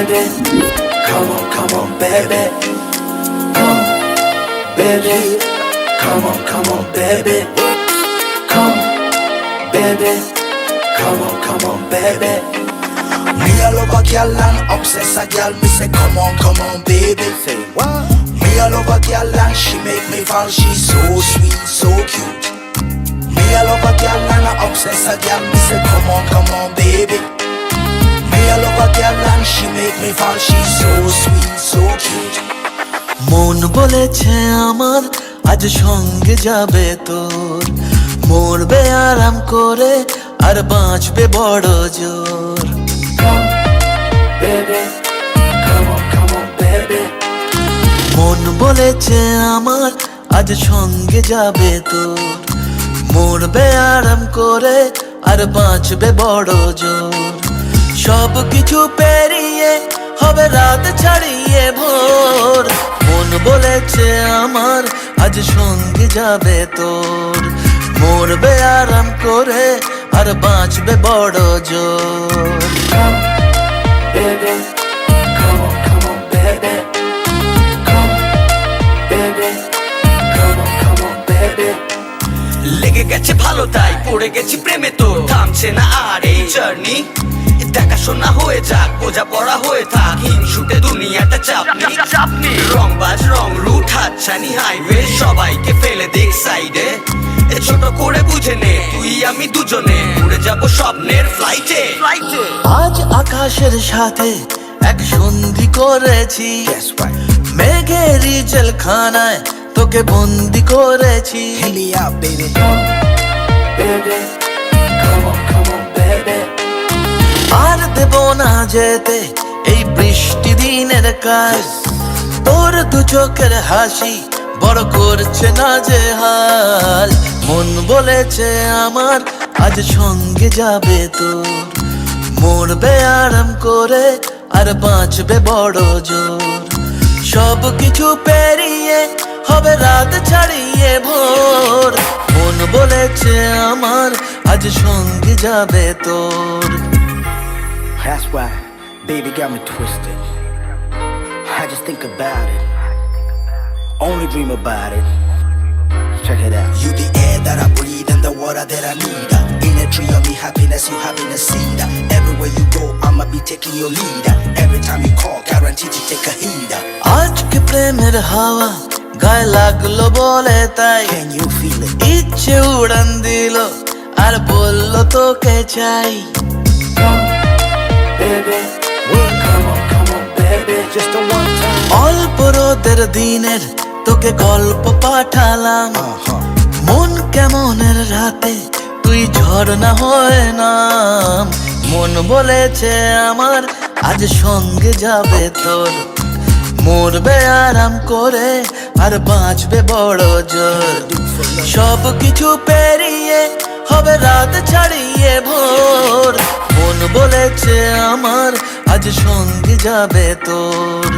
baby. Come on, baby. Come, baby. Come on, baby. Come, baby. Come on, baby. Me all over girl and obsess a girl. Me say come on, baby. Say what? Me all over girl and she make me fall. She's so sweet, so cute. Me all over girl and I obsess a girl. Me say come on, baby. Me all over girl and she make me fall. She's so sweet, so cute. মন বলেছে আমার আজ সঙ্গে যাবে তোর, মরবে আরাম করে আর বাঁচবে বড় জোর। Come, baby. Come on, baby. মন বলেছে আমার আজ সঙ্গে যাবে তোর, মরবে আরাম করে আর বাঁচবে বড় জোর। সব কিছু পেরিয়ে হবে রাত ছাড়িয়ে ভোর। মন বলেছে আমার আজ সঙ্গে যাবে তোর, মরবে আরাম করে আর বাঁচবে বড় জোর। Come, baby. Come on, baby. Come, baby. Come on, baby. লেগে গেছে ভালো তাই পড়ে গেছি প্রেমে, তো থামছে না আর এই জার্নি। দেখাশোনা হয়ে যাক, বোঝা পড়া হয়ে থাক, হিংসুটে দুনিয়াটা চাপনি। রংবাজ রং রুট হাতছানি হাইওয়ে, সবাইকে ফেলে দেখ সাইডে। ছোট করে বুঝে নে তুই আমি দুজনে উড়ে যাবো স্বপ্নের ফ্লাইটে। আজ আকাশের সাথে এক সন্ধি করেছি, That's right. মেঘেরই জেলখানায় তোকে বন্দি করেছি। Hit me out, baby. Come, baby. Come on, baby. আর দেব না যেতে এই বৃষ্টি দিনের কাজ, তোর দু চোখের হাসি বড় করছে না যে হাল। মন বলেছে আমার আজ সঙ্গে যাবে তোর, মরবে আরাম করে আর বাঁচবে বড় জোর। সব কিছু পেরিয়ে হবে রাত ছাড়িয়ে ভোর। মন বলেছে আমার আজ সঙ্গে যাবে তোর। That's why, baby got me twisted. I just think about it, only dream about it. Check it out. You the air that I breathe and the water that I need. In a tree of me happiness, you having a seed. Everywhere you go, I'ma be taking your lead. Every time you call, guaranteed to take a heed. আজকে প্রেমের হাওয়া গায়ে লাগলো বলে তাই, Can you feel it? ইচ্ছে উড়ান দিল আর বললো তোকে চাই। Come, baby. Well, come on, baby. Just a one time. অল্প রোদের দিনের তোকে গল্প পাঠালাম, মন কেমনের রাতে তুই ঝর্ণা হয়ে নাম। মন বলেছে আমার আজ সঙ্গে যাবে তোর, মরবে আরাম করে আর বাঁচবে বড় জোর। সব কিছু পেরিয়ে হবে রাত ছাড়িয়ে ভোর। মন বলেছে আমার আজ সঙ্গে যাবে তোর,